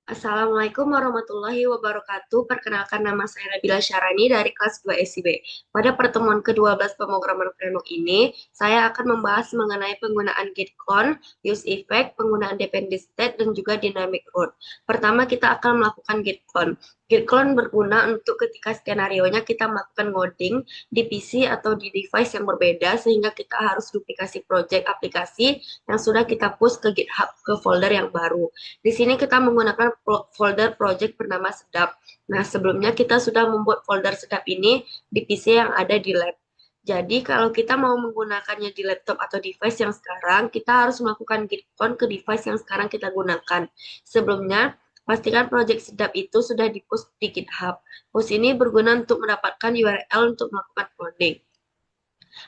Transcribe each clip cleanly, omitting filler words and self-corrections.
Assalamualaikum warahmatullahi wabarakatuh. Perkenalkan nama saya Nabila Syarani dari kelas 2 SIB. Pada pertemuan ke-12 pemrograman framework ini, saya akan membahas mengenai penggunaan git clone, use effect, penggunaan dependent state, dan juga dynamic route. Pertama, kita akan melakukan git clone. Git clone berguna untuk ketika skenario-nya kita melakukan ngoding di PC atau di device yang berbeda, sehingga kita harus duplikasi project aplikasi yang sudah kita push ke GitHub ke folder yang baru. Di sini kita menggunakan folder project bernama Sedap. Nah, sebelumnya kita sudah membuat folder Sedap ini di PC yang ada di lab. Jadi, kalau kita mau menggunakannya di laptop atau device yang sekarang, kita harus melakukan git clone ke device yang sekarang kita gunakan. Sebelumnya, pastikan project Sedap itu sudah di-push di GitHub. Push ini berguna untuk mendapatkan URL untuk melakukan cloning.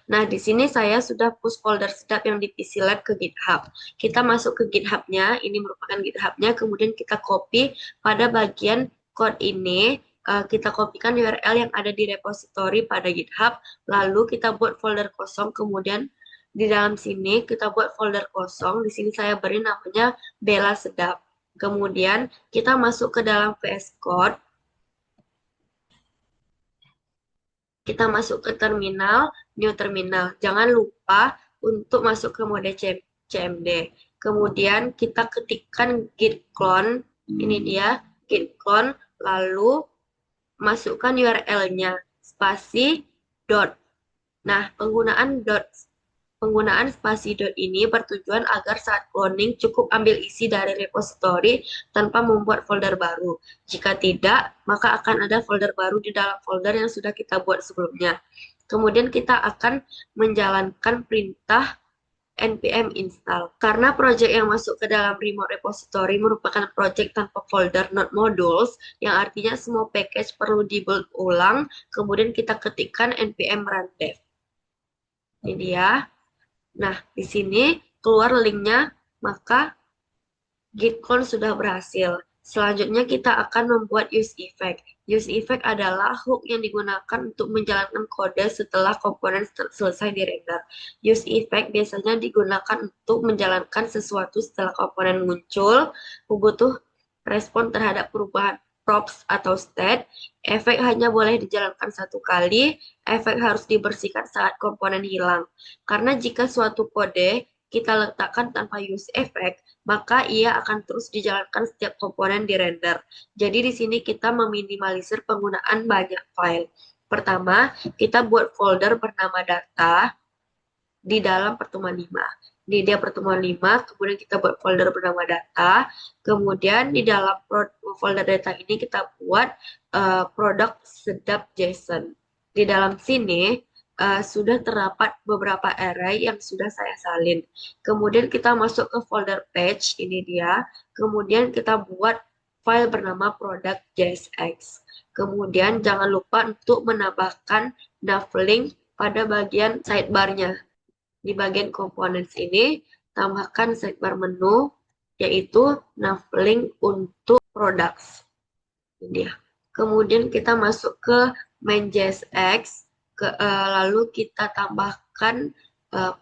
Nah, di sini saya sudah push folder sedap yang di PC Lab ke GitHub. Kita masuk ke GitHub-nya, ini merupakan GitHub-nya, kemudian kita copy pada bagian code ini, kita kopikan URL yang ada di repository pada GitHub, lalu kita buat folder kosong, kemudian di dalam sini kita buat folder kosong, di sini saya beri namanya Bella Sedap. Kemudian kita masuk ke dalam VS Code, kita masuk ke terminal, new terminal. Jangan lupa untuk masuk ke mode CMD. Kemudian kita ketikkan git clone, ini dia git clone, lalu masukkan URL-nya, spasi, dot. Nah, penggunaan spasi dot ini bertujuan agar saat cloning cukup ambil isi dari repository tanpa membuat folder baru. Jika tidak, maka akan ada folder baru di dalam folder yang sudah kita buat sebelumnya. Kemudian kita akan menjalankan perintah npm install. Karena project yang masuk ke dalam remote repository merupakan project tanpa folder not modules, yang artinya semua package perlu dibuild ulang, kemudian kita ketikkan npm run dev. Ini dia. Nah, di sini keluar linknya, maka git clone sudah berhasil. Selanjutnya kita akan membuat use effect. Use effect adalah hook yang digunakan untuk menjalankan kode setelah komponen selesai dirender. Use effect biasanya digunakan untuk menjalankan sesuatu setelah komponen muncul, butuh respon terhadap perubahan props atau state. Efek hanya boleh dijalankan satu kali, efek harus dibersihkan saat komponen hilang. Karena jika suatu kode kita letakkan tanpa use effect, maka ia akan terus dijalankan setiap komponen di render. Jadi di sini kita meminimalisir penggunaan banyak file. Pertama, kita buat folder bernama data di dalam pertemuan 5. Ini dia pertemuan 5, kemudian kita buat folder bernama data, kemudian di dalam folder data ini kita buat produk sedap JSON. Di dalam sini sudah terdapat beberapa array yang sudah saya salin. Kemudian kita masuk ke folder page, ini dia. Kemudian kita buat file bernama product.jsx. Kemudian jangan lupa untuk menambahkan navlink pada bagian sidebar-nya. Di bagian components ini, tambahkan sidebar menu, yaitu navlink untuk products. Ini dia. Kemudian kita masuk ke main.jsx, lalu kita tambahkan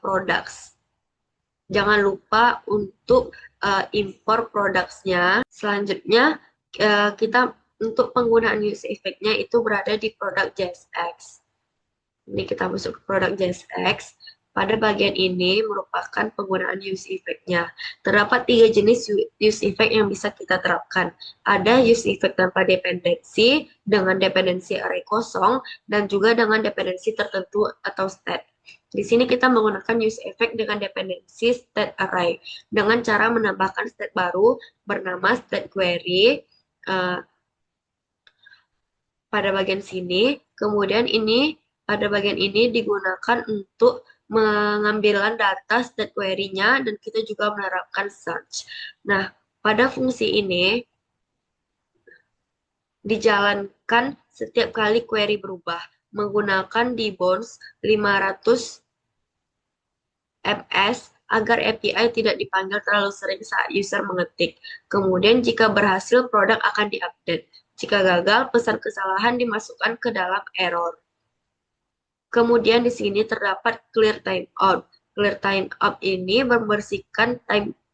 products. Jangan lupa untuk import products-nya. Selanjutnya, kita untuk penggunaan use effect-nya itu berada di product.jsx. Ini kita masuk ke product.jsx. Pada bagian ini merupakan penggunaan use effect-nya. Terdapat 3 jenis use effect yang bisa kita terapkan. Ada use effect tanpa dependensi, dengan dependensi array kosong, dan juga dengan dependensi tertentu atau state. Di sini kita menggunakan use effect dengan dependensi state array, dengan cara menambahkan state baru bernama state query pada bagian sini. Kemudian ini pada bagian ini digunakan untuk mengambilan data state query-nya, dan kita juga menerapkan search. Nah, pada fungsi ini dijalankan setiap kali query berubah menggunakan debounce 500 ms agar API tidak dipanggil terlalu sering saat user mengetik. Kemudian jika berhasil, produk akan diupdate. Jika gagal, pesan kesalahan dimasukkan ke dalam error. Kemudian di sini terdapat clear timeout. Clear timeout ini membersihkan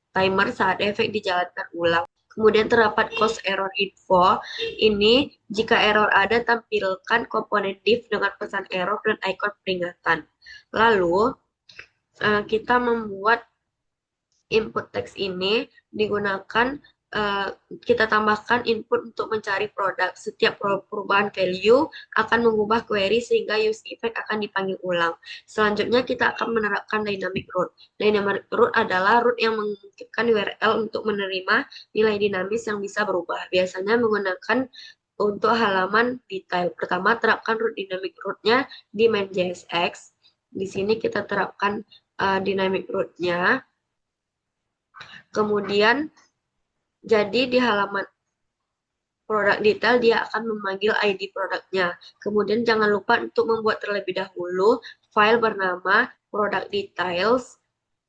timer saat efek dijalankan ulang. Kemudian terdapat cost error info. Ini jika error ada, tampilkan komponen div dengan pesan error dan ikon peringatan. Lalu kita membuat input teks ini digunakan, kita tambahkan input untuk mencari produk. Setiap perubahan value akan mengubah query sehingga use effect akan dipanggil ulang. Selanjutnya kita akan menerapkan dynamic route. Dynamic route adalah route yang memungkinkan URL untuk menerima nilai dinamis yang bisa berubah. Biasanya menggunakan untuk halaman detail. Pertama, terapkan route dynamic route-nya di main.jsx. Di sini kita terapkan dynamic route-nya. Kemudian, jadi di halaman produk detail dia akan memanggil ID produknya. Kemudian jangan lupa untuk membuat terlebih dahulu file bernama product details.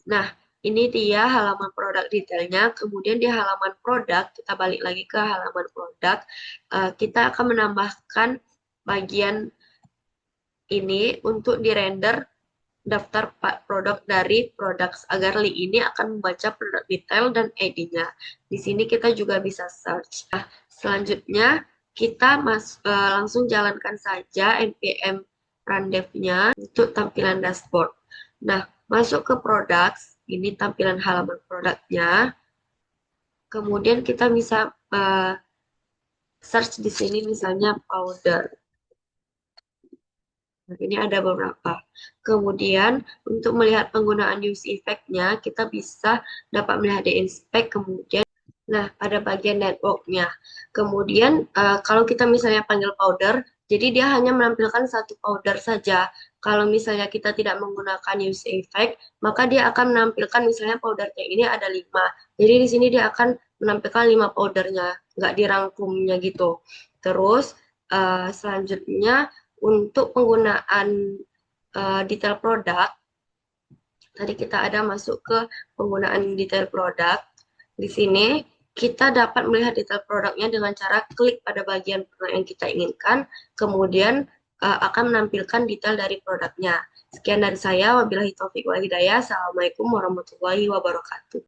Nah, ini dia halaman produk detailnya. Kemudian di halaman produk, kita balik lagi ke halaman produk, kita akan menambahkan bagian ini untuk dirender daftar produk dari products agar link ini akan membaca produk detail dan ID-nya. Di sini kita juga bisa search. Nah, selanjutnya kita langsung jalankan saja npm run dev-nya untuk tampilan dashboard. Nah, masuk ke products, ini tampilan halaman produknya. Kemudian kita bisa search di sini misalnya powder. Nah, ini ada beberapa. Kemudian, untuk melihat penggunaan use effect-nya, kita bisa dapat melihat di inspect, kemudian, nah, pada bagian network-nya. Kemudian, kalau kita misalnya panggil powder, jadi dia hanya menampilkan satu powder saja. Kalau misalnya kita tidak menggunakan use effect, maka dia akan menampilkan misalnya powdernya ini ada 5. Jadi di sini dia akan menampilkan 5 powdernya, nggak dirangkumnya gitu. Terus, selanjutnya, untuk penggunaan detail produk, tadi kita ada masuk ke penggunaan detail produk. Di sini kita dapat melihat detail produknya dengan cara klik pada bagian yang kita inginkan, kemudian akan menampilkan detail dari produknya. Sekian dari saya, wabillahi taufiq wal hidayah. Assalamualaikum warahmatullahi wabarakatuh.